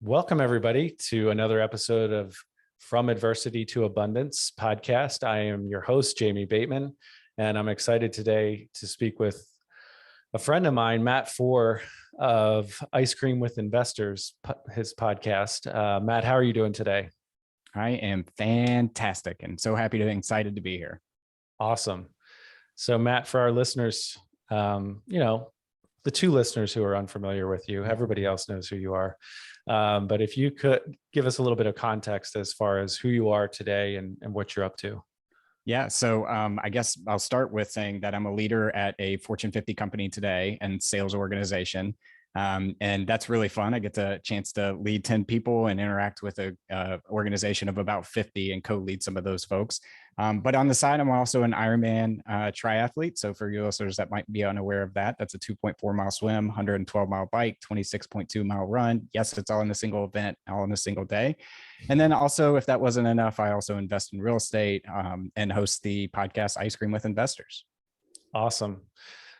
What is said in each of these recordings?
Welcome, everybody, to another episode of From Adversity to Abundance podcast. I am your host, Jamie Bateman, and I'm excited today to speak with a friend of mine, Matt Fore of Ice Cream with Investors, his podcast. Matt, how are you doing today? I am fantastic and so happy and excited to be here. Awesome. So, Matt, for our listeners, the two listeners who are unfamiliar with you, everybody else knows who you are. But if you could give us a little bit of context as far as who you are today and what you're up to. Yeah. So I guess I'll start with saying that I'm a leader at a Fortune 50 company today and sales organization. And that's really fun. I get the chance to lead 10 people and interact with a organization of about 50 and co-lead some of those folks. But on the side, I'm also an Ironman triathlete. So for your listeners that might be unaware of that, that's a 2.4 mile swim, 112-mile bike, 26.2-mile run. Yes, it's all in a single event, all in a single day. And then also, if that wasn't enough, I also invest in real estate and host the podcast Ice Cream with Investors. Awesome.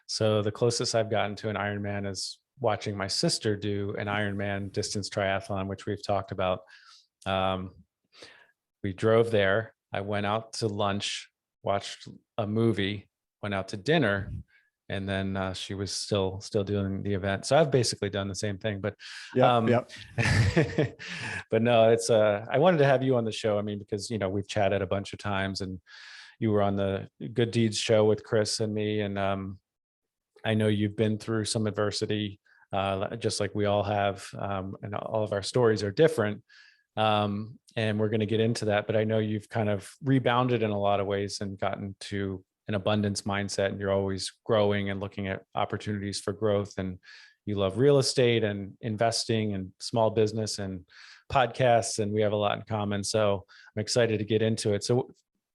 So the closest I've gotten to an Ironman is watching my sister do an Ironman distance triathlon, which we've talked about. We drove there. I went out to lunch, watched a movie, went out to dinner, and then she was still doing the event. So I've basically done the same thing, but but no, it's I wanted to have you on the show. I mean, because we've chatted a bunch of times, and you were on the Good Deeds show with Chris and me, and I know you've been through some adversity, just like we all have, and all of our stories are different. And we're going to get into that, but I know you've kind of rebounded in a lot of ways and gotten to an abundance mindset, and you're always growing and looking at opportunities for growth. And you love real estate and investing and small business and podcasts, and we have a lot in common. So I'm excited to get into it. So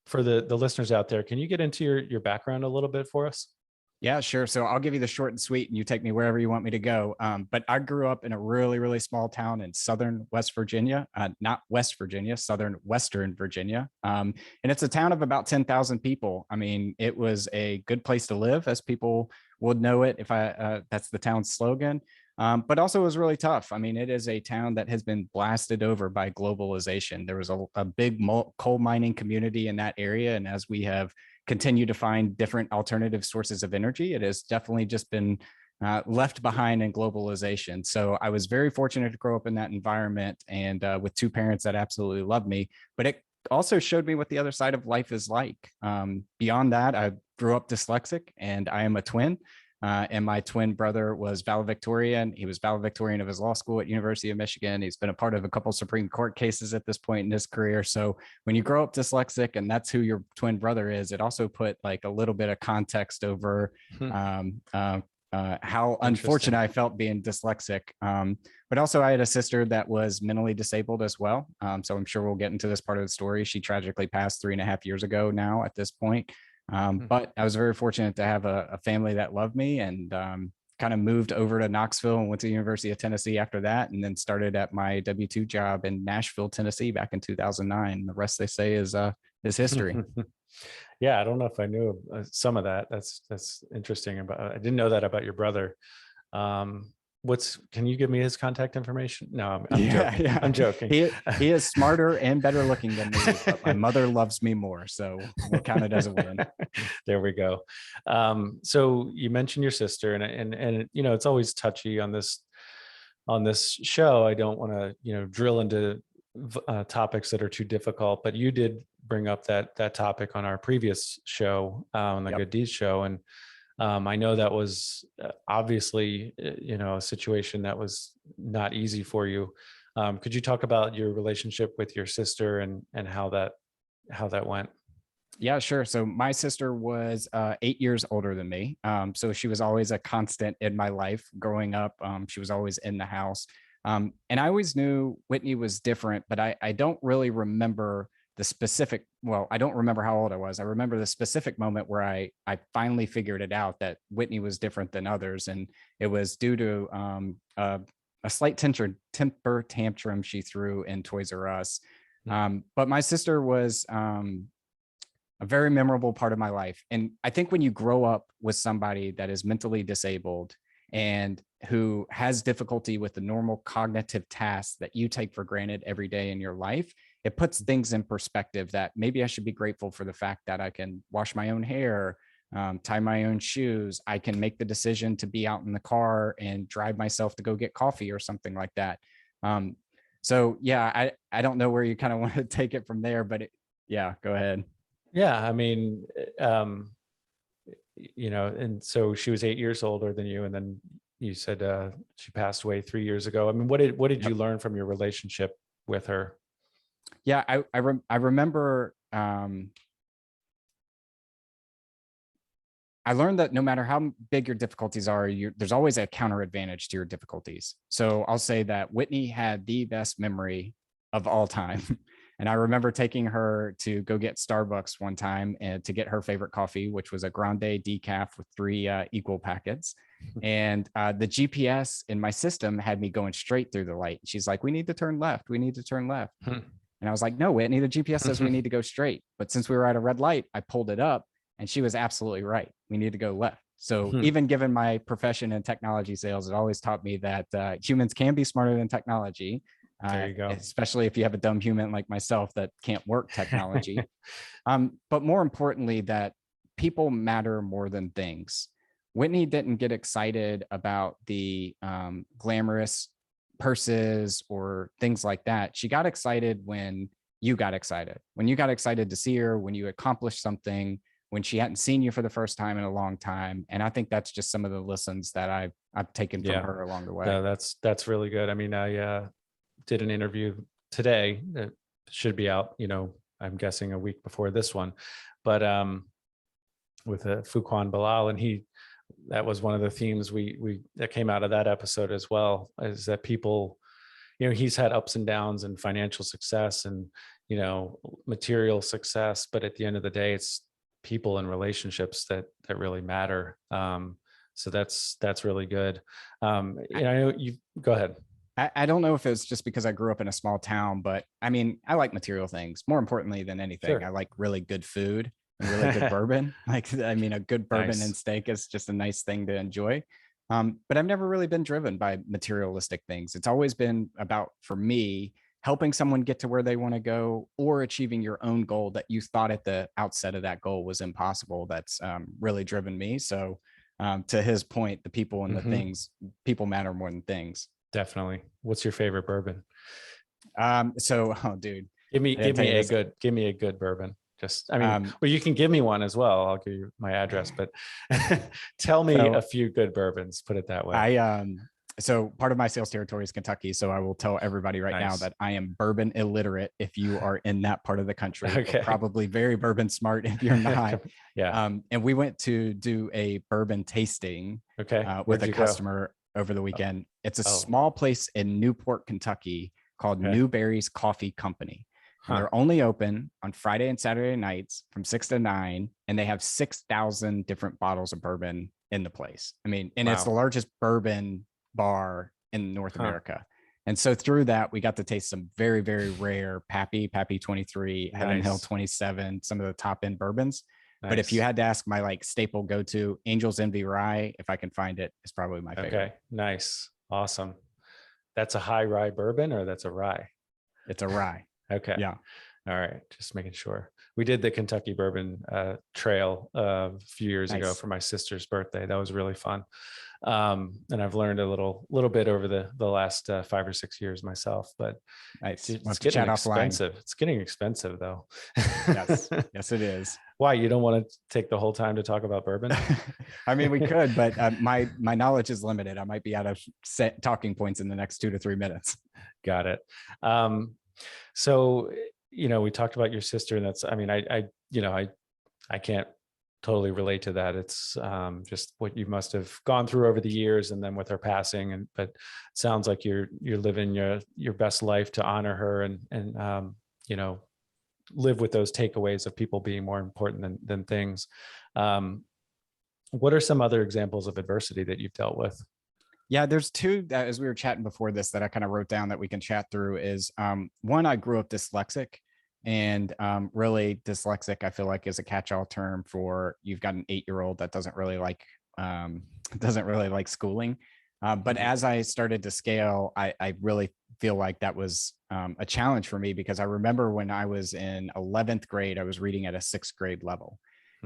for the listeners out there, can you get into your background a little bit for us? Yeah, sure. So I'll give you the short and sweet and you take me wherever you want me to go. But I grew up in a really, really small town in Southern West Virginia, not West Virginia, Southern Western Virginia. And it's a town of about 10,000 people. I mean, it was a good place to live, as people would know it if that's the town's slogan. But also it was really tough. I mean, it is a town that has been blasted over by globalization. There was a big coal mining community in that area. And as we have continue to find different alternative sources of energy, it has definitely just been left behind in globalization. So I was very fortunate to grow up in that environment and with two parents that absolutely loved me, but it also showed me what the other side of life is like. Beyond that, I grew up dyslexic and I am a twin. And my twin brother was valedictorian. He was valedictorian of his law school at University of Michigan. He's been a part of a couple Supreme Court cases at this point in his career. So when you grow up dyslexic and that's who your twin brother is, it also put like a little bit of context over how unfortunate I felt being dyslexic. But also I had a sister that was mentally disabled as well. So I'm sure we'll get into this part of the story. She tragically passed 3.5 years ago now at this point. But I was very fortunate to have a family that loved me and kind of moved over to Knoxville and went to the University of Tennessee after that, and then started at my W-2 job in Nashville, Tennessee back in 2009. The rest, they say, is history. Yeah, I don't know if I knew some of that. That's interesting. I didn't know that about your brother. Can you give me his contact information? No, I'm joking. Yeah. I'm joking. He is smarter and better looking than me, but my mother loves me more. So we'll count it as a win. There we go. So you mentioned your sister and it's always touchy on this show. I don't want to, drill into topics that are too difficult, but you did bring up that topic on our previous show, on the Good Deeds show. And I know that was obviously, a situation that was not easy for you. Could you talk about your relationship with your sister and how that went? Yeah, sure. So my sister was 8 years older than me. So she was always a constant in my life growing up. She was always in the house. And I always knew Whitney was different, but I don't really remember I don't remember how old I was. I remember the specific moment where I finally figured it out that Whitney was different than others. And it was due to a slight temper tantrum she threw in Toys R Us. But my sister was a very memorable part of my life. And I think when you grow up with somebody that is mentally disabled and who has difficulty with the normal cognitive tasks that you take for granted every day in your life, it puts things in perspective that maybe I should be grateful for the fact that I can wash my own hair, tie my own shoes. I can make the decision to be out in the car and drive myself to go get coffee or something like that. So yeah, I don't know where you kind of want to take it from there, but yeah, go ahead. Yeah. I mean, and so she was 8 years older than you. And then you said she passed away 3 years ago. I mean, what did you learn from your relationship with her? Yeah, I remember I learned that no matter how big your difficulties are, there's always a counter advantage to your difficulties. So I'll say that Whitney had the best memory of all time. And I remember taking her to go get Starbucks one time and to get her favorite coffee, which was a grande decaf with 3 equal packets. And the GPS in my system had me going straight through the light. She's like, we need to turn left. We need to turn left. And I was like, no, Whitney, the GPS says we need to go straight. But since we were at a red light, I pulled it up and she was absolutely right. We need to go left. So even given my profession in technology sales, it always taught me that humans can be smarter than technology. There you go. Especially if you have a dumb human like myself that can't work technology. But more importantly, that people matter more than things. Whitney didn't get excited about the glamorous purses or things like that. She got excited when you got excited, to see her, when you accomplished something, when she hadn't seen you for the first time in a long time. And I think that's just some of the lessons that I've taken from her along the way. No, that's really good. I mean, I did an interview today that should be out, I'm guessing a week before this one, but with Fuquan Bilal, and that was one of the themes that came out of that episode as well, is that people, he's had ups and downs and financial success and, material success, but at the end of the day, it's people and relationships that really matter. So that's really good. I know you go ahead. I don't know if it's just because I grew up in a small town, but I mean, I like material things more importantly than anything. Sure. I like really good food and really good bourbon. A good bourbon and steak is just a nice thing to enjoy. But I've never really been driven by materialistic things. It's always been about, for me, helping someone get to where they want to go or achieving your own goal that you thought at the outset of that goal was impossible. That's really driven me. So to his point, the people and the things, people matter more than things. Definitely. What's your favorite bourbon? Dude, give me a good bourbon. Just, well, you can give me one as well. I'll give you my address, but tell me a few good bourbons, put it that way. So part of my sales territory is Kentucky. So I will tell everybody now that I am bourbon illiterate if you are in that part of the country. Okay. Probably very bourbon smart if you're not. Yeah. And we went to do a bourbon tasting with a customer over the weekend. It's a small place in Newport, Kentucky called Newberry's Coffee Company. They're only open on Friday and Saturday nights from 6 to 9, and they have 6,000 different bottles of bourbon in the place. It's the largest bourbon bar in North America. And so through that, we got to taste some very, very rare Pappy 23, Heaven Hill 27, some of the top end bourbons. But if you had to ask my staple go-to, Angel's Envy Rye, if I can find it, is probably my favorite. Okay, nice. Awesome. That's a high rye bourbon, or that's a rye? It's a rye. Okay. Yeah. All right. Just making sure. We did the Kentucky Bourbon Trail a few years ago for my sister's birthday. That was really fun. And I've learned a little bit over the last 5 or 6 years myself, but it's getting expensive. It's getting expensive though. Yes, it is. Why? You don't want to take the whole time to talk about bourbon? We could, but my knowledge is limited. I might be out of set talking points in the next 2 to 3 minutes. Got it. So, we talked about your sister, and that's, I can't totally relate to that. It's just what you must have gone through over the years, and then with her passing. But it sounds like you're living your best life to honor her and live with those takeaways of people being more important than things. What are some other examples of adversity that you've dealt with? Yeah, there's two that, as we were chatting before this, that I kind of wrote down that we can chat through is one, I grew up dyslexic, and really dyslexic, I feel like, is a catch-all term for you've got an 8-year-old that doesn't really like doesn't really like schooling. But as I started to scale, I really feel like that was a challenge for me, because I remember when I was in 11th grade, I was reading at a 6th grade level.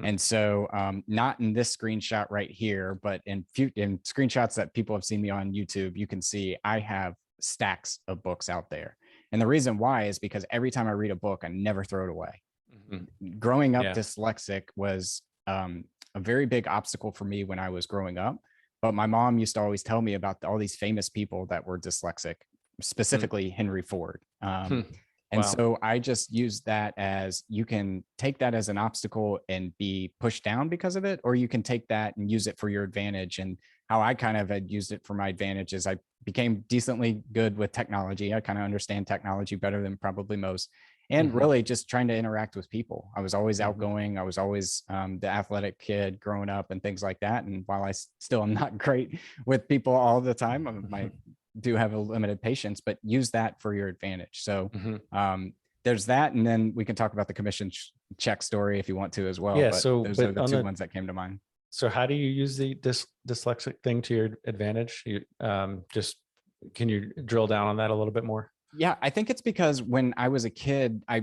And so not in this screenshot right here, but in screenshots that people have seen me on YouTube, you can see I have stacks of books out there. And the reason why is because every time I read a book, I never throw it away. Growing up dyslexic was a very big obstacle for me when I was growing up. But my mom used to always tell me about all these famous people that were dyslexic, specifically Henry Ford. And so I just use that as, you can take that as an obstacle and be pushed down because of it, or you can take that and use it for your advantage. And how I kind of had used it for my advantage is I became decently good with technology. I kind of understand technology better than probably most. And really just trying to interact with people. I was always outgoing. I was always the athletic kid growing up and things like that. And while I still am not great with people all the time, I do have a limited patience, but use that for your advantage. So there's that. And then we can talk about the commission check story if you want to as well. Yeah. But So those are the two ones that came to mind. So how do you use the dyslexic thing to your advantage? You just, can you drill down on that a little bit more? Yeah, I think it's because when I was a kid, I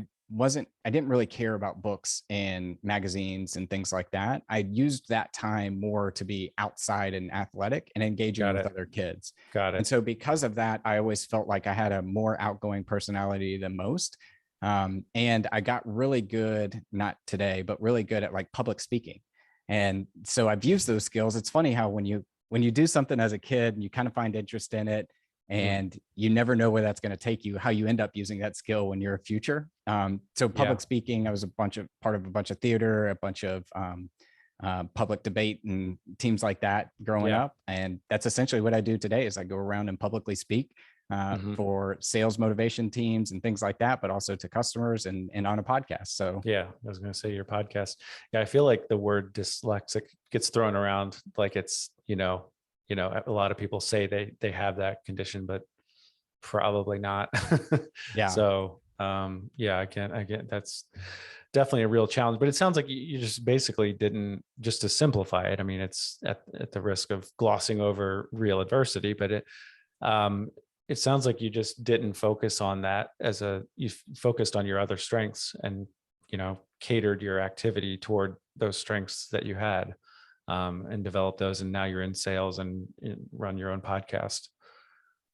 didn't really care about books and magazines and things like that. I used that time more to be outside and athletic and engaging with other kids. Got it. And so because of that, I always felt like I had a more outgoing personality than most. And I got really good, not today, but really good at like public speaking. And so I've used those skills. It's funny how when you do something as a kid and you kind of find interest in it, and you never know where that's going to take you, how you end up using that skill when you're a future. So public speaking, I was part of a bunch of theater, a bunch of public debate and teams like that growing up. And that's essentially what I do today is I go around and publicly speak for sales motivation teams and things like that, but also to customers and on a podcast. So yeah, I was going to say your podcast. Yeah. I feel like the word dyslexic gets thrown around like it's, a lot of people say they have that condition, but probably not. Yeah. So I get that's definitely a real challenge, but it sounds like you just basically didn't, just to simplify it. I mean, it's at the risk of glossing over real adversity, but it sounds like you just didn't focus on that you focused on your other strengths and, catered your activity toward those strengths that you had. And develop those. And now you're in sales and run your own podcast.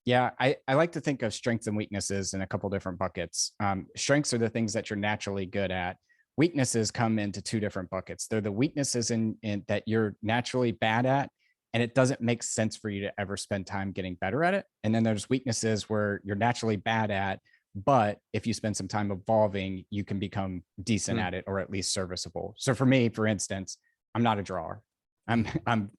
Yeah, I like to think of strengths and weaknesses in a couple different buckets. Strengths are the things that you're naturally good at. Weaknesses come into two different buckets. They're the weaknesses in that you're naturally bad at, and it doesn't make sense for you to ever spend time getting better at it. And then there's weaknesses where you're naturally bad at, but if you spend some time evolving, you can become decent at it, or at least serviceable. So for me, for instance, I'm not a drawer. I'm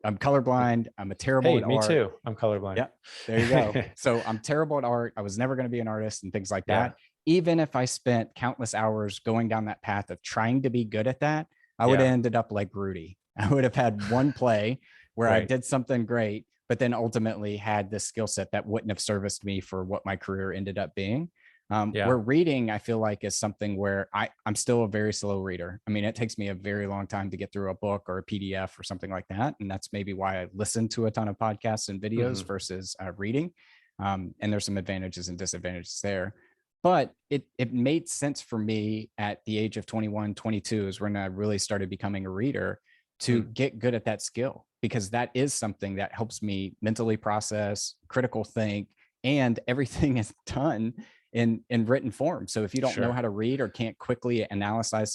colorblind. I'm a terrible at art. Me too. I'm colorblind. Yeah, there you go. So I'm terrible at art. I was never going to be an artist and things like that. Even if I spent countless hours going down that path of trying to be good at that, I would have ended up like Rudy. I would have had one play where I did something great, but then ultimately had this skill set that wouldn't have serviced me for what my career ended up being. Where reading, I feel like, is something where I'm still a very slow reader. I mean, it takes me a very long time to get through a book or a PDF or something like that. And that's maybe why I listen to a ton of podcasts and videos versus reading. And there's some advantages and disadvantages there. But it made sense for me at the age of 21, 22 is when I really started becoming a reader to get good at that skill, because that is something that helps me mentally process, critical think, and everything is done in written form. So if you don't know how to read or can't quickly analyze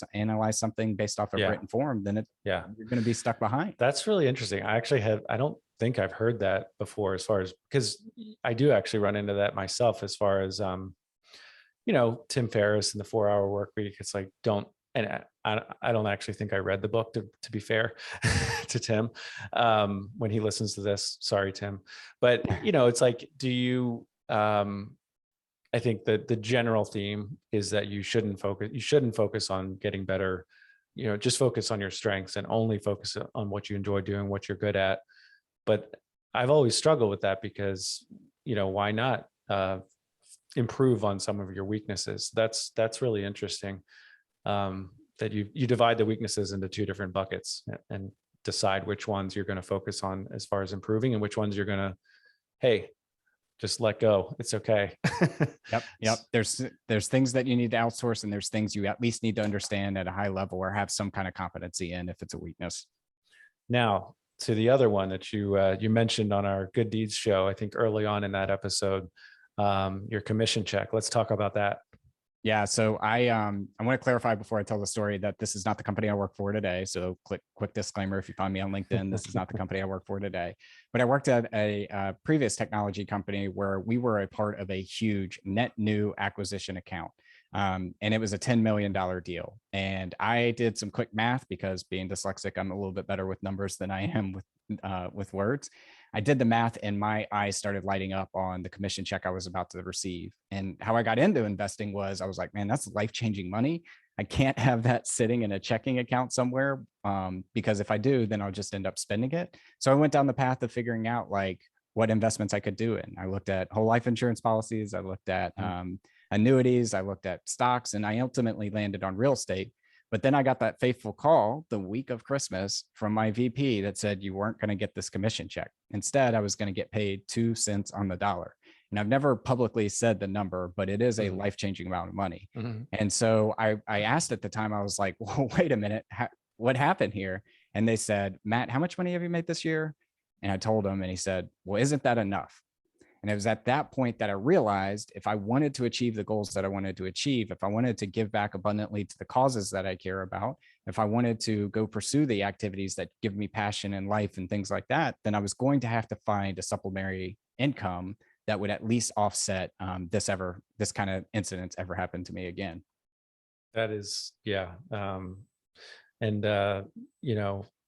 something based off of written form, then you're going to be stuck behind. That's really interesting. I don't think I've heard that before, as far as, because I do actually run into that myself, as far as, Tim Ferriss and the 4-Hour Work Week. It's like, I don't actually think I read the book, to be fair to Tim, when he listens to this. Sorry, Tim. But, it's like, do you, I think that the general theme is that you shouldn't focus on getting better, just focus on your strengths and only focus on what you enjoy doing, what you're good at. But I've always struggled with that because, why not improve on some of your weaknesses? That's really interesting, that you divide the weaknesses into two different buckets. And decide which ones you're going to focus on as far as improving and which ones you're going to, hey, just let go. It's okay. Yep. There's things that you need to outsource, and there's things you at least need to understand at a high level or have some kind of competency in if it's a weakness. Now to the other one that you mentioned on our Good Deeds show, I think early on in that episode, your commission check. Let's talk about that. Yeah. So I want to clarify before I tell the story that this is not the company I work for today. So quick disclaimer. If you find me on LinkedIn, this is not the company I work for today, but I worked at a previous technology company where we were a part of a huge net new acquisition account. And it was a $10 million deal. And I did some quick math because being dyslexic, I'm a little bit better with numbers than I am with words. I did the math and my eyes started lighting up on the commission check I was about to receive. And how I got into investing was I was like, man, that's life-changing money. I can't have that sitting in a checking account somewhere because if I do, then I'll just end up spending it. So I went down the path of figuring out like what investments I could do in. I looked at whole life insurance policies. I looked at annuities. I looked at stocks, and I ultimately landed on real estate. But then I got that fateful call the week of Christmas from my VP that said you weren't going to get this commission check. Instead, I was going to get paid 2 cents on the dollar. And I've never publicly said the number, but it is a life-changing amount of money. And so I asked at the time, I was like, well, wait a minute, what happened here? And they said, Matt, how much money have you made this year? And I told him, and he said, well, isn't that enough? And it was at that point that I realized if I wanted to achieve the goals that I wanted to achieve, if I wanted to give back abundantly to the causes that I care about, if I wanted to go pursue the activities that give me passion in life and things like that, then I was going to have to find a supplementary income that would at least offset this kind of incidents ever happen to me again. That is, yeah.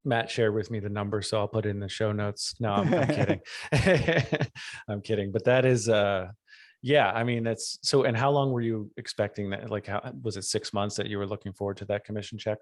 Matt shared with me the number, so I'll put it in the show notes. No, I'm kidding. I'm kidding. But that is, yeah, I mean, that's so. And how long were you expecting that? Like, how was it 6 months that you were looking forward to that commission check?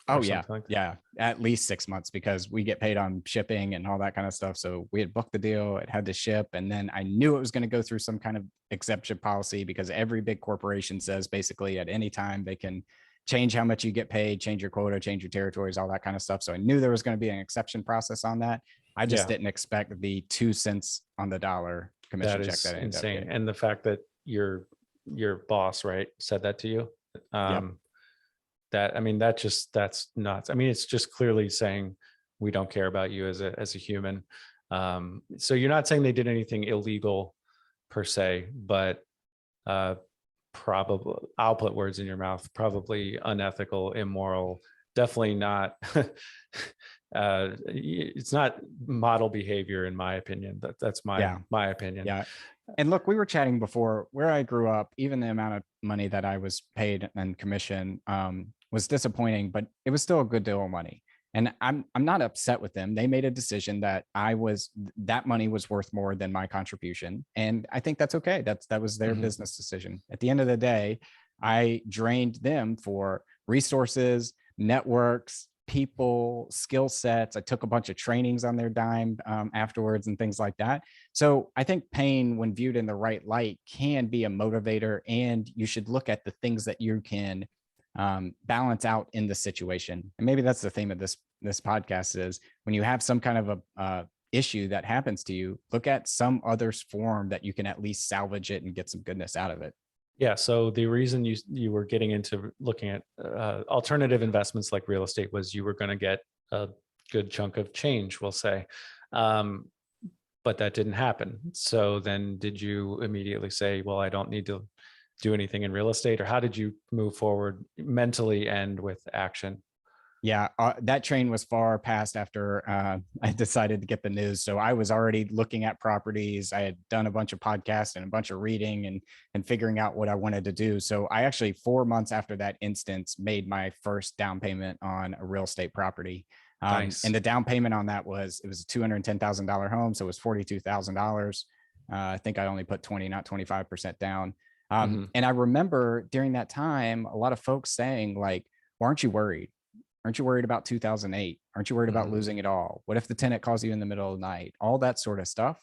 Oh, yeah. Like yeah. At least 6 months because we get paid on shipping and all that kind of stuff. So we had booked the deal, it had to ship. And then I knew it was going to go through some kind of exception policy because every big corporation says basically at any time they can change how much you get paid, change your quota, change your territories, all that kind of stuff. So I knew there was going to be an exception process on that. I just didn't expect the 2 cents on the dollar commission check. That is insane. And the fact that your boss, right, said that to you, that's nuts. I mean, it's just clearly saying we don't care about you as a human. So you're not saying they did anything illegal per se, but probably, I'll put words in your mouth, probably unethical, immoral, definitely not. It's not model behavior in my opinion. That's my opinion. Yeah. And look, we were chatting before where I grew up, even the amount of money that I was paid and commission was disappointing, but it was still a good deal of money. And I'm not upset with them. They made a decision that that money was worth more than my contribution. And I think that's okay. That was their business decision. At the end of the day, I drained them for resources, networks, people, skill sets. I took a bunch of trainings on their dime afterwards and things like that. So I think pain, when viewed in the right light, can be a motivator, and you should look at the things that you can balance out in the situation. And maybe that's the theme of this podcast is when you have some kind of a issue that happens to you, look at some other form that you can at least salvage it and get some goodness out of it. Yeah. So the reason you were getting into looking at alternative investments like real estate was you were going to get a good chunk of change, we'll say. But that didn't happen. So then did you immediately say, well, I don't need to do anything in real estate? Or how did you move forward mentally and with action? Yeah, that train was far past after I decided to get the news. So I was already looking at properties. I had done a bunch of podcasts and a bunch of reading and figuring out what I wanted to do. So I actually 4 months after that instance made my first down payment on a real estate property. Nice. And the down payment on that was a $210,000 home. So it was $42,000. I think I only put 20, not 25% down. And I remember during that time, a lot of folks saying like, well, aren't you worried? Aren't you worried about 2008? Aren't you worried about losing it all? What if the tenant calls you in the middle of the night? All that sort of stuff.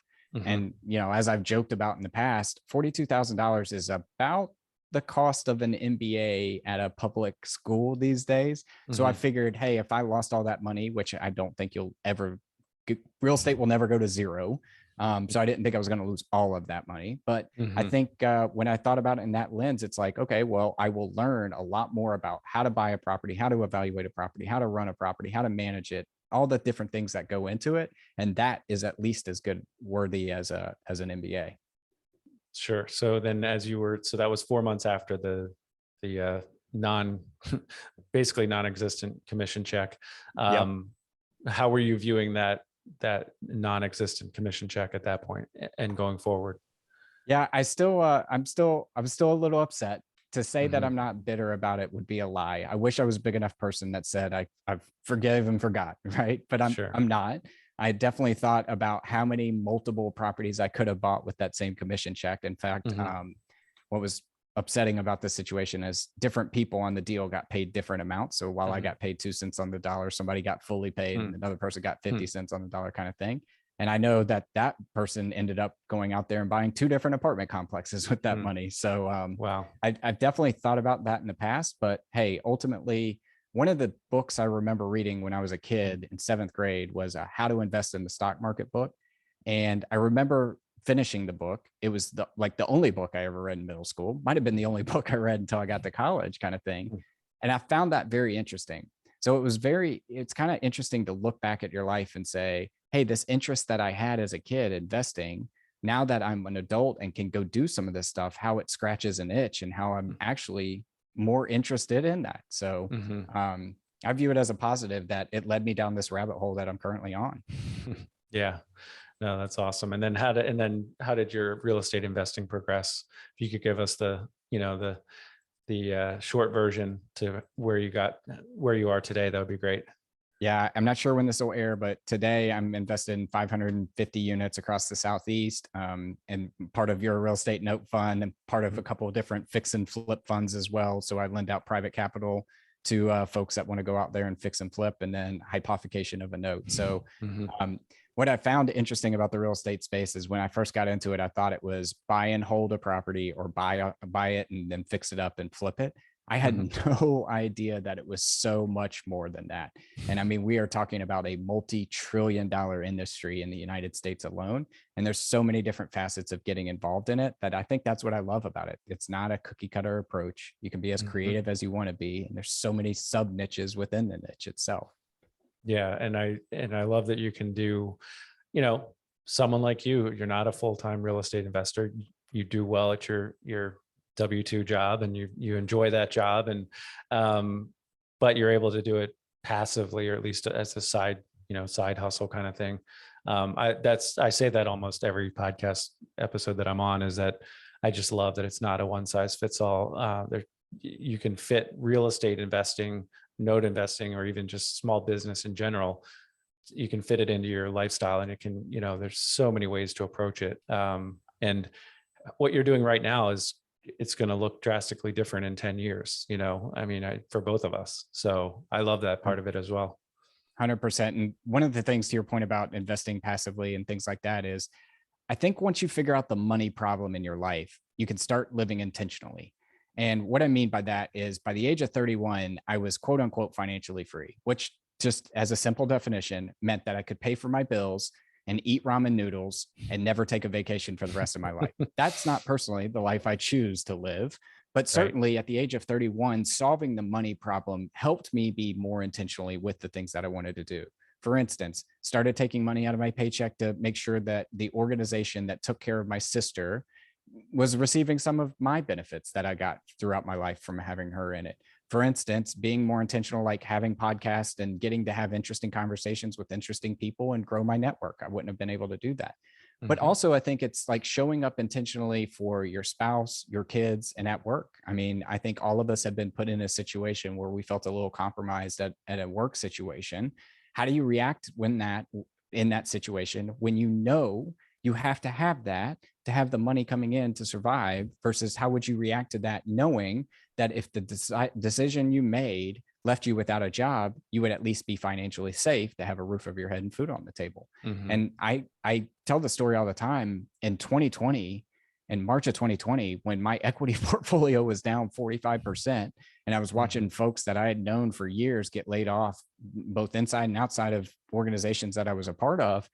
And, as I've joked about in the past, $42,000 is about the cost of an MBA at a public school these days. So I figured, hey, if I lost all that money, which I don't think you'll ever, real estate will never go to zero. So I didn't think I was going to lose all of that money. But I think when I thought about it in that lens, it's like, okay, well, I will learn a lot more about how to buy a property, how to evaluate a property, how to run a property, how to manage it, all the different things that go into it. And that is at least as good worthy as an MBA. Sure. So then so that was 4 months after the basically non-existent commission check. How were you viewing that non-existent commission check at that point and going forward? Yeah, I'm still a little upset. To say that I'm not bitter about it would be a lie. I wish I was a big enough person that said I've forgive and forgot, right? But I'm not. I definitely thought about how many multiple properties I could have bought with that same commission check. In fact, what was upsetting about this situation is different people on the deal got paid different amounts. So while I got paid 2 cents on the dollar, somebody got fully paid and another person got 50 cents on the dollar kind of thing. And I know that person ended up going out there and buying 2 different apartment complexes with that money. So wow, I've definitely thought about that in the past, but hey, ultimately, one of the books I remember reading when I was a kid in 7th grade was a How to Invest in the Stock Market book. And I remember finishing the book. It was the only book I ever read in middle school. Might have been the only book I read until I got to college kind of thing. And I found that very interesting. So it's kind of interesting to look back at your life and say, hey, this interest that I had as a kid investing, now that I'm an adult and can go do some of this stuff, how it scratches an itch and how I'm actually more interested in that. So I view it as a positive that it led me down this rabbit hole that I'm currently on. Yeah, no, that's awesome. And then how did your real estate investing progress? If you could give us the short version to where you are today, that would be great. Yeah, I'm not sure when this will air, but today I'm invested in 550 units across the Southeast, and part of your real estate note fund and part of a couple of different fix and flip funds as well. So I lend out private capital to folks that want to go out there and fix and flip, and then hypothecation of a note. So what I found interesting about the real estate space is when I first got into it, I thought it was buy and hold a property or buy it and then fix it up and flip it. I had no idea that it was so much more than that. And I mean, we are talking about a multi-trillion-dollar industry in the United States alone. And there's so many different facets of getting involved in it that I think that's what I love about it. It's not a cookie cutter approach. You can be as creative as you want to be. And there's so many sub niches within the niche itself. Yeah. And I love that you can do, someone like you're not a full-time real estate investor. You do well at your W-2 job and you enjoy that job, and but you're able to do it passively, or at least as a side hustle kind of thing. I say that almost every podcast episode that I'm on, is that I just love that it's not a one size fits all. You can fit real estate investing, note investing, or even just small business in general. You can fit it into your lifestyle, and it can, there's so many ways to approach it. And what you're doing right now it's going to look drastically different in 10 years, for both of us. So I love that part of it as well. 100%. And one of the things, to your point about investing passively and things like that, is I think once you figure out the money problem in your life, you can start living intentionally. And what I mean by that is, by the age of 31, I was quote unquote financially free, which, just as a simple definition, meant that I could pay for my bills and eat ramen noodles and never take a vacation for the rest of my life. That's not personally the life I choose to live, but certainly at the age of 31, solving the money problem helped me be more intentionally with the things that I wanted to do. For instance, started taking money out of my paycheck to make sure that the organization that took care of my sister was receiving some of my benefits that I got throughout my life from having her in it. For instance, being more intentional, like having podcasts and getting to have interesting conversations with interesting people and grow my network. I wouldn't have been able to do that. But also, I think it's like showing up intentionally for your spouse, your kids, and at work. I mean, I think all of us have been put in a situation where we felt a little compromised at a work situation. How do you react in that situation when you have to have that to have the money coming in to survive, versus how would you react to that knowing that if the decision you made left you without a job, you would at least be financially safe to have a roof over your head and food on the table. And I tell the story all the time. In 2020, in March of 2020, when my equity portfolio was down 45%, and I was watching folks that I had known for years get laid off, both inside and outside of organizations that I was a part of.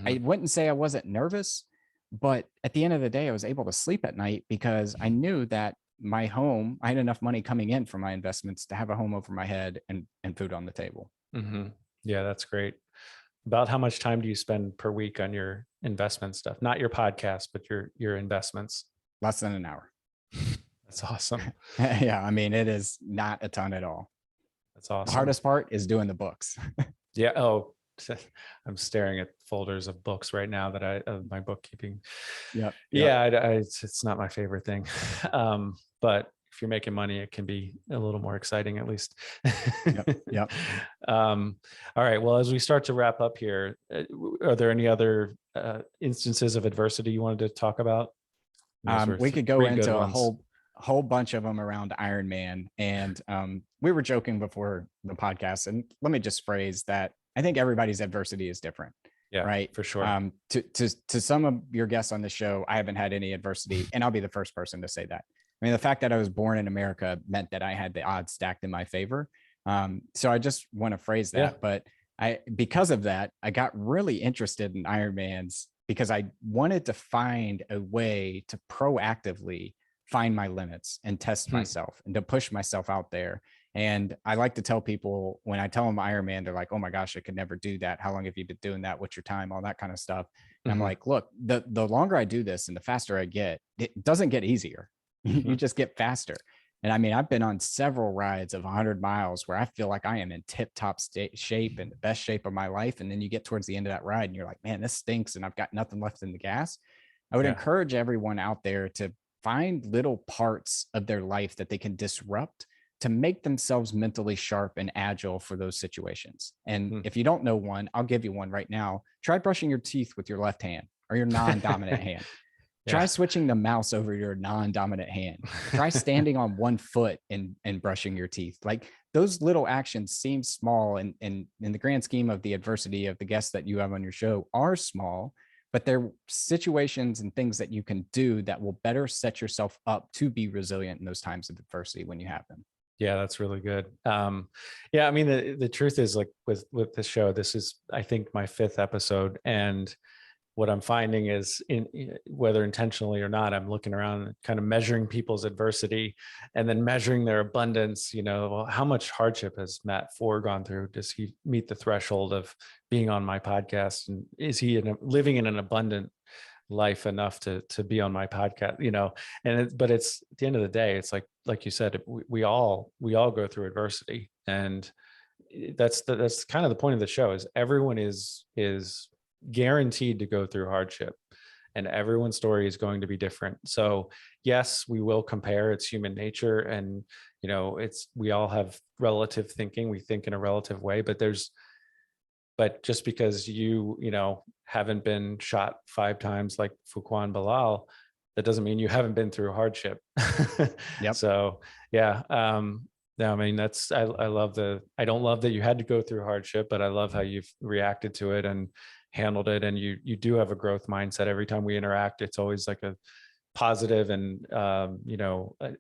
I wouldn't say I wasn't nervous, but at the end of the day, I was able to sleep at night because I knew that my home, I had enough money coming in from my investments to have a home over my head and food on the table. Yeah, that's great. About how much time do you spend per week on your investment stuff? Not your podcast, but your investments. Less than an hour. That's awesome. Yeah, I mean, it is not a ton at all. That's awesome. The hardest part is doing the books. Yeah. Oh, I'm staring at folders of books right now that my bookkeeping. Yep. Yeah. It's not my favorite thing. But if you're making money, it can be a little more exciting, at least. Yep. All right. Well, as we start to wrap up here, are there any other instances of adversity you wanted to talk about? We could go into a whole bunch of them around Ironman. And we were joking before the podcast, and let me just phrase that I think everybody's adversity is different. Yeah, right. For sure. To some of your guests on the show, I haven't had any adversity, and I'll be the first person to say that. I mean, the fact that I was born in America meant that I had the odds stacked in my favor. So I just want to phrase that. But because of that, I got really interested in Ironmans because I wanted to find a way to proactively find my limits and test myself and to push myself out there. And I like to tell people, when I tell them Ironman, they're like, oh my gosh, I could never do that. How long have you been doing that? What's your time? All that kind of stuff. And I'm like, look, the longer I do this and the faster I get, it doesn't get easier. You just get faster. And I mean, I've been on several rides of 100 miles where I feel like I am in tip-top shape and the best shape of my life. And then you get towards the end of that ride and you're like, man, this stinks and I've got nothing left in the gas. I would encourage everyone out there to find little parts of their life that they can disrupt to make themselves mentally sharp and agile for those situations. And if you don't know one, I'll give you one right now. Try brushing your teeth with your left hand or your non-dominant hand. Try switching the mouse over your non-dominant hand. Try standing on one foot and brushing your teeth. Like, those little actions seem small, and in the grand scheme of the adversity of the guests that you have on your show are small, but they're situations and things that you can do that will better set yourself up to be resilient in those times of adversity when you have them. Yeah, that's really good. Yeah, I mean, the truth is, like, with the show, this is, I think, my 5th episode, and what I'm finding is, whether intentionally or not, I'm looking around and kind of measuring people's adversity and then measuring their abundance. Well, how much hardship has Matt Fore gone through? Does he meet the threshold of being on my podcast? And is he living in an abundant life enough to be on my podcast? But it's, at the end of the day, it's like you said, we all go through adversity, and that's kind of the point of the show, is everyone is guaranteed to go through hardship, and everyone's story is going to be different. So yes, we will compare. It's human nature. And, we all have relative thinking. We think in a relative way, but just because you haven't been shot 5 times like Fuquan Bilal, that doesn't mean you haven't been through hardship. Yep. So yeah. I mean, I don't love that you had to go through hardship, but I love how you've reacted to it and handled it. And you do have a growth mindset. Every time we interact, it's always like a positive and,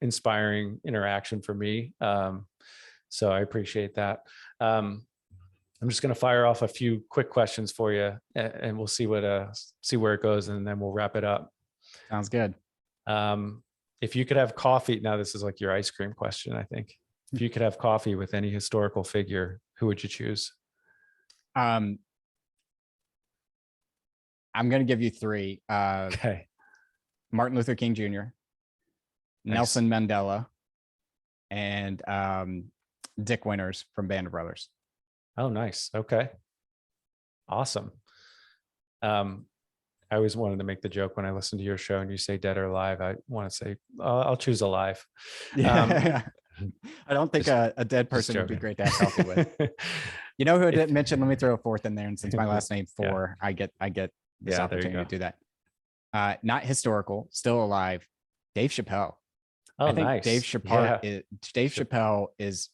inspiring interaction for me. So I appreciate that. I'm just going to fire off a few quick questions for you, and we'll see where it goes, and then we'll wrap it up. Sounds good. If you could have coffee, now this is like your ice cream question, I think. If you could have coffee with any historical figure, who would you choose? I'm going to give you 3. Okay. Martin Luther King Jr., Nice. Nelson Mandela, and Dick Winters from Band of Brothers. Oh, nice. Okay. Awesome. I always wanted to make the joke when I listen to your show and you say dead or alive. I want to say, I'll choose alive. Yeah. I don't think a dead person would be great to have coffee with. You know who I didn't mention? Let me throw a 4th in there. And since my last name Fore, I get this opportunity to do that. Not historical, still alive. Dave Chappelle. Oh, I think nice. Dave Chappelle is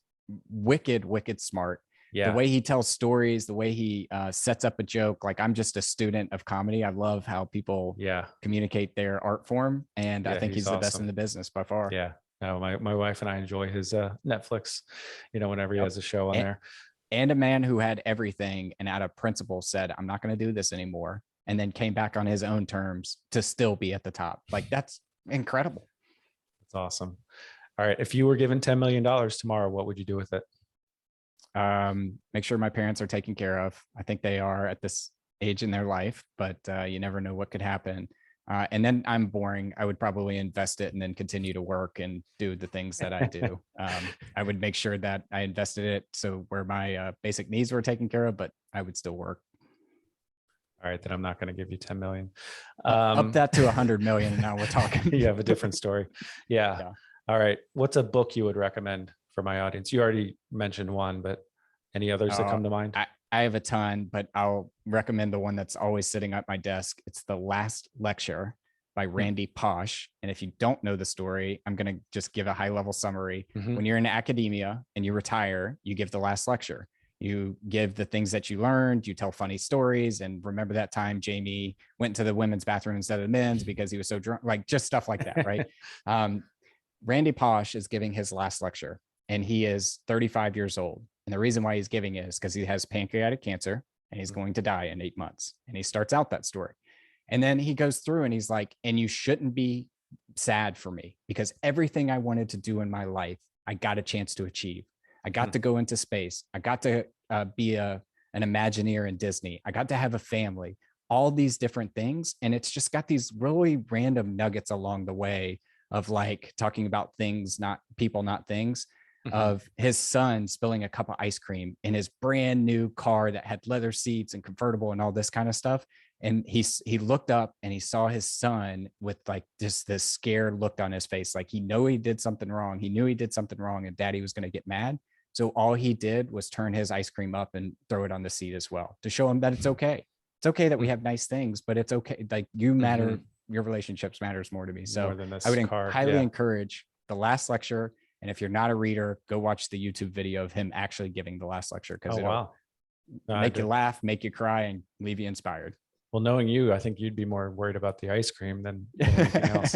wicked smart. the way he tells stories, the way he sets up a joke. Like, I'm just a student of comedy. I love how people communicate their art form. And I think he's the best in the business by far. Yeah. No, my wife and I enjoy his Netflix, whenever he has a show on there. And a man who had everything and out of principle said, I'm not going to do this anymore. And then came back on his own terms to still be at the top. Like, that's incredible. That's awesome. All right. If you were given $10 million tomorrow, what would you do with it? Make sure my parents are taken care of. I think they are at this age in their life, but you never know what could happen. And then I'm boring. I would probably invest it and then continue to work and do the things that I do. I would make sure that I invested it so where my basic needs were taken care of, but I would still work. All right, then I'm not going to give you 10 million. Up that to 100 million, and now we're talking. You have a different story. Yeah. All right. What's a book you would recommend for my audience? You already mentioned one, but any others that come to mind? I have a ton, but I'll recommend the one that's always sitting at my desk. It's The Last Lecture by Randy Pausch. And if you don't know the story, I'm going to just give a high level summary. When you're in academia and you retire, you give the last lecture. You give the things that you learned, you tell funny stories. And remember that time Jamie went to the women's bathroom instead of the men's because he was so drunk, like just stuff like that, right? Randy Pausch is giving his last lecture and he is 35 years old. And the reason why he's giving it is because he has pancreatic cancer and he's going to die in 8 months. And he starts out that story. And then he goes through and he's like, and you shouldn't be sad for me because everything I wanted to do in my life, I got a chance to achieve. I got to go into space. I got to be an Imagineer in Disney. I got to have a family, all these different things. And it's just got these really random nuggets along the way of like talking about things, not people, not things, of his son spilling a cup of ice cream in his brand new car that had leather seats and convertible and all this kind of stuff. And he looked up and he saw his son with like just this scared look on his face. Like he knew he did something wrong. He knew he did something wrong and daddy was going to get mad. So all he did was turn his ice cream up and throw it on the seat as well to show him that it's okay. It's okay that we have nice things, but it's okay. Like you matter, your relationships matters more to me. So I would highly encourage The Last Lecture. And if you're not a reader, go watch the YouTube video of him actually giving the last lecture because it'll make you laugh, make you cry, and leave you inspired. Well, knowing you, I think you'd be more worried about the ice cream than anything else.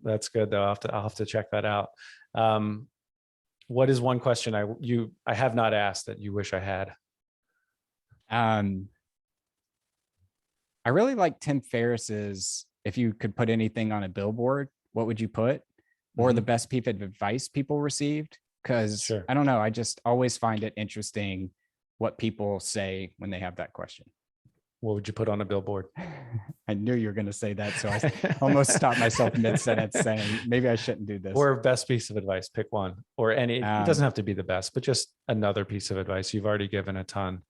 That's good though. I'll have to check that out. What is one question I have not asked that you wish I had? I really like Tim Ferriss's, if you could put anything on a billboard, what would you put? Or the best piece of advice people received? Because I don't know, I just always find it interesting what people say when they have that question. What would you put on a billboard? I knew you were going to say that. So I almost stopped myself mid-sentence saying, maybe I shouldn't do this. Or best piece of advice, pick one. Or any, it doesn't have to be the best, but just another piece of advice. You've already given a ton.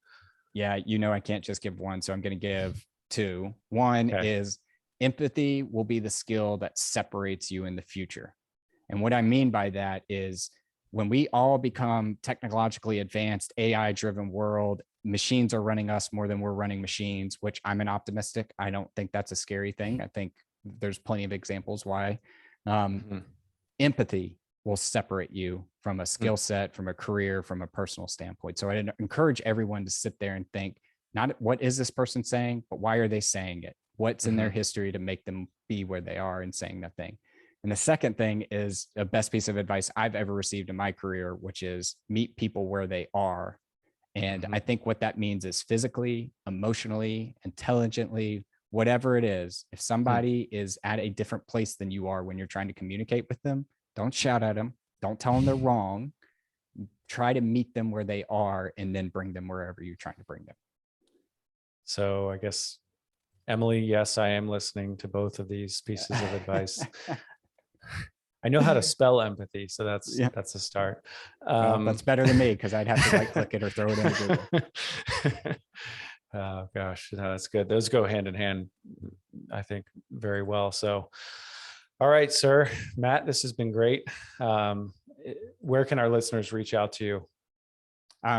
Yeah, I can't just give one. So I'm going to give two. One is empathy will be the skill that separates you in the future. And what I mean by that is when we all become technologically advanced, AI-driven world, machines are running us more than we're running machines, which I'm an optimistic. I don't think that's a scary thing. I think there's plenty of examples why. Empathy will separate you from a skill set, from a career, from a personal standpoint. So I encourage everyone to sit there and think, not what is this person saying, but why are they saying it? What's in their history to make them be where they are and saying that thing? And the second thing is the best piece of advice I've ever received in my career, which is meet people where they are. And I think what that means is physically, emotionally, intelligently, whatever it is, if somebody is at a different place than you are when you're trying to communicate with them, don't shout at them. Don't tell them they're wrong. Try to meet them where they are and then bring them wherever you're trying to bring them. So I guess, Emily, yes, I am listening to both of these pieces of advice. I know how to spell empathy, so that's a start. That's better than me because I'd have to right click it or throw it into Google. Oh gosh, no, that's good. Those go hand in hand, I think, very well. So, all right, sir, Matt, this has been great. Where can our listeners reach out to you?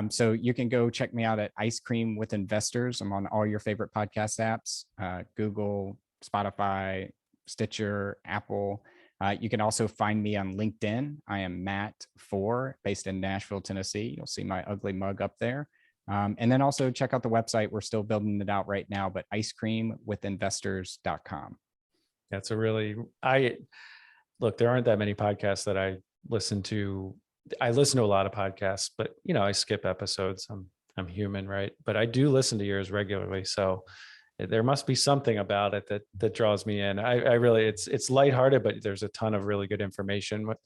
So you can go check me out at Ice Cream with Investors. I'm on all your favorite podcast apps, Google, Spotify, Stitcher, Apple. You can also find me on LinkedIn. I am Matt Fore, based in Nashville, Tennessee. You'll see my ugly mug up there. And then also check out the website. We're still building it out right now, but icecreamwithinvestors.com. That's a really, look, there aren't that many podcasts that I listen to. I listen to a lot of podcasts, but I skip episodes. I'm human, right? But I do listen to yours regularly. So there must be something about it that draws me in. I really, it's lighthearted, but there's a ton of really good information with,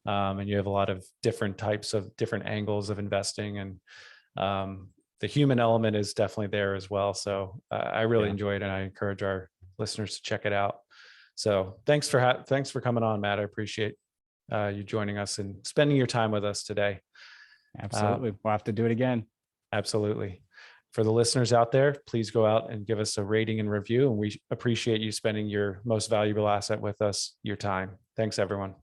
and you have a lot of different types of different angles of investing, and the human element is definitely there as well. So I really enjoy it, and I encourage our listeners to check it out. So thanks for coming on, Matt. I appreciate you joining us and spending your time with us today. Absolutely. We'll have to do it again. Absolutely. For the listeners out there, please go out and give us a rating and review. And we appreciate you spending your most valuable asset with us, your time. Thanks, everyone.